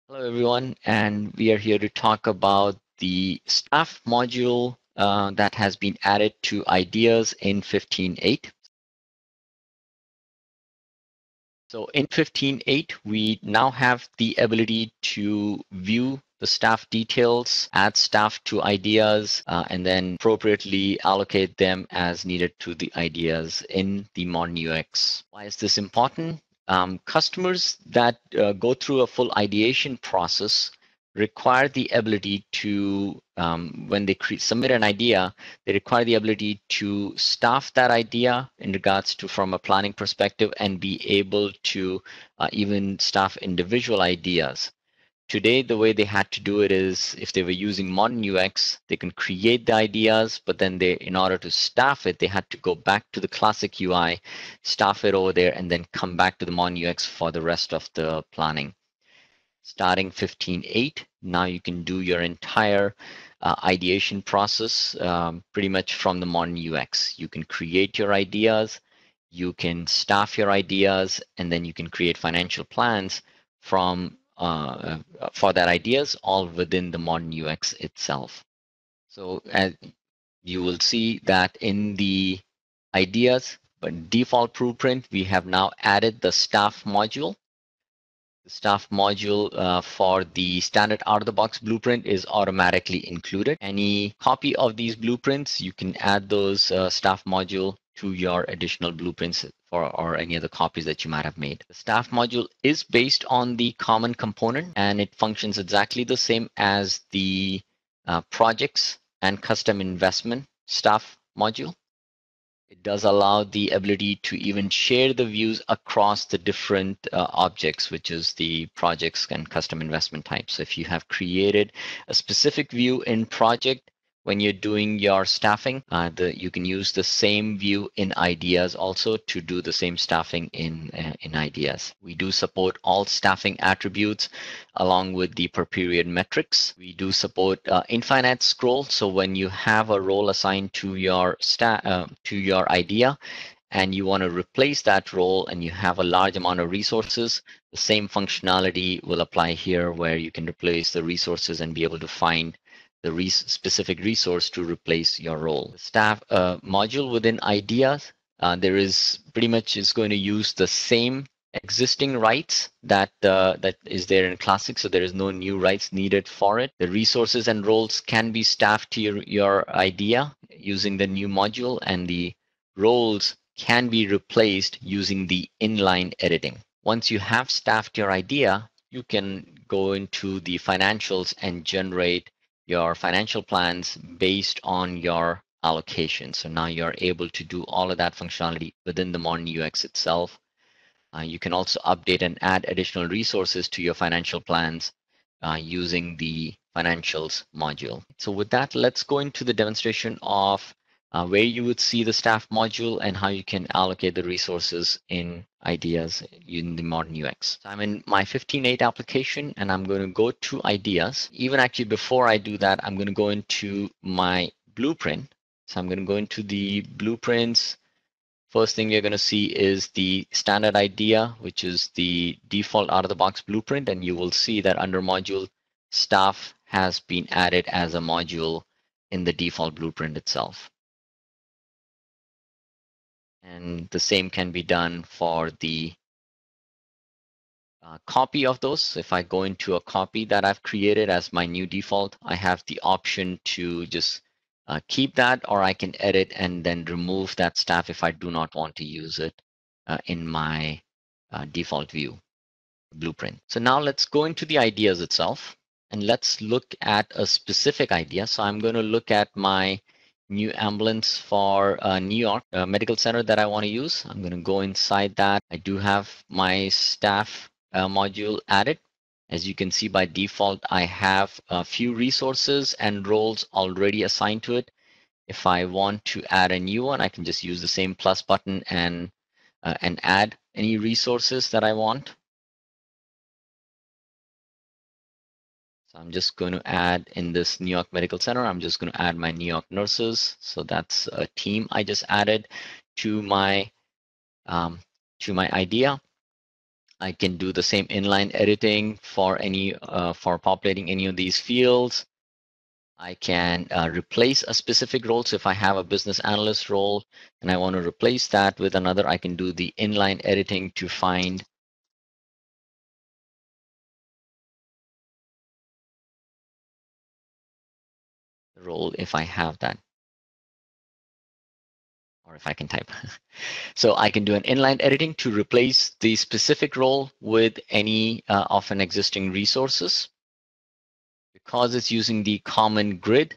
Hello, everyone, and we are here to talk about the staff module that has been added to ideas in 15.8. So in 15.8, we now have the ability to view the staff details, add staff to ideas, and then appropriately allocate them as needed to the ideas in the modern UX. Why is this important? Customers that go through a full ideation process require the ability to, when they submit an idea, they require the ability to staff that idea in regards to from a planning perspective and be able to even staff individual ideas. Today, the way they had to do it is if they were using modern UX, they can create the ideas, but then in order to staff it, they had to go back to the classic UI, staff it over there, and then come back to the modern UX for the rest of the planning. Starting 15.8, now you can do your entire ideation process pretty much from the modern UX. You can create your ideas, you can staff your ideas, and then you can create financial plans from for that ideas all within the modern UX itself. So as you will see that in the ideas, but default blueprint, we have now added the staff module. The staff module for the standard out-of-the-box blueprint is automatically included. Any copy of these blueprints, you can add those staff module to your additional blueprints or any other copies that you might have made. The staff module is based on the common component and it functions exactly the same as the projects and custom investment staff module. It does allow the ability to even share the views across the different objects, which is the projects and custom investment types. So if you have created a specific view in project, when you're doing your staffing, you can use the same view in ideas also to do the same staffing in ideas. We do support all staffing attributes along with the per period metrics. We do support infinite scroll. So when you have a role assigned to your idea and you want to replace that role and you have a large amount of resources, the same functionality will apply here where you can replace the resources and be able to find the specific resource to replace your role. The staff module within ideas, there is pretty much is going to use the same existing rights that is there in classic, so there is no new rights needed for it. The resources and roles can be staffed to your idea using the new module, and the roles can be replaced using the inline editing. Once you have staffed your idea, you can go into the financials and generate your financial plans based on your allocation. So now you're able to do all of that functionality within the modern UX itself. You can also update and add additional resources to your financial plans using the financials module. So with that, let's go into the demonstration of where you would see the staff module and how you can allocate the resources in ideas in the modern UX. So I'm in my 15.8 application and I'm going to go to ideas. Even actually before I do that, I'm going to go into my blueprint. So I'm going to go into the blueprints. First thing you're going to see is the standard idea, which is the default out-of-the-box blueprint, and you will see that under module, staff has been added as a module in the default blueprint itself. And the same can be done for the copy of those. If I go into a copy that I've created as my new default, I have the option to just keep that, or I can edit and then remove that staff if I do not want to use it in my default view blueprint. So now let's go into the ideas itself and let's look at a specific idea. So I'm going to look at my new ambulance for New York Medical Center that I want to use. I'm going to go inside that. I do have my staff module added. As you can see, by default, I have a few resources and roles already assigned to it. If I want to add a new one, I can just use the same plus button and add any resources that I want. So I'm just going to add in this New York Medical Center, I'm just going to add my New York nurses. So that's a team I just added to my idea. I can do the same inline editing for for populating any of these fields. I can replace a specific role. So if I have a business analyst role and I want to replace that with another, I can do the inline editing to find the role if I have that, or if I can type. So I can do an inline editing to replace the specific role with any of an existing resources. Because it's using the common grid,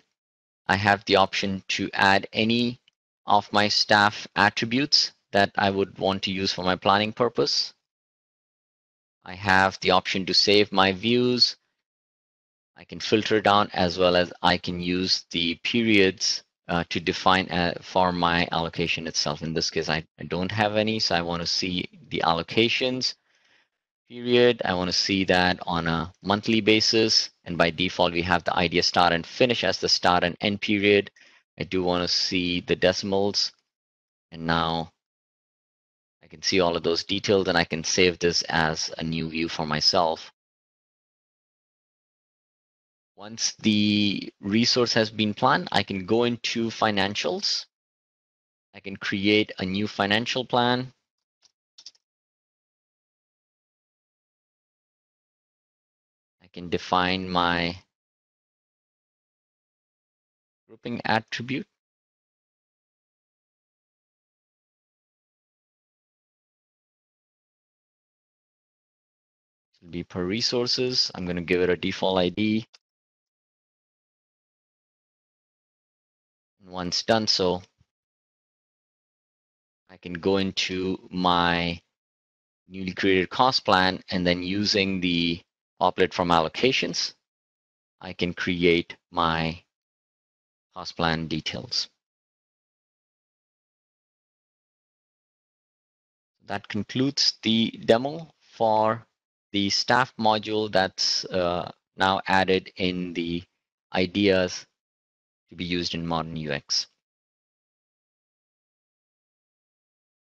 I have the option to add any of my staff attributes that I would want to use for my planning purpose. I have the option to save my views. I can filter down, as well as I can use the periods to define for my allocation itself. In this case, I don't have any, so I want to see the allocations period. I want to see that on a monthly basis. And by default, we have the idea start and finish as the start and end period. I do want to see the decimals. And now I can see all of those details, and I can save this as a new view for myself. Once the resource has been planned, I can go into financials. I can create a new financial plan. I can define my grouping attribute. It will be per resources. I'm going to give it a default ID. And once done so, I can go into my newly created cost plan, and then using the populate from allocations, I can create my cost plan details. That concludes the demo for the staff module that's now added in the ideas to be used in modern UX.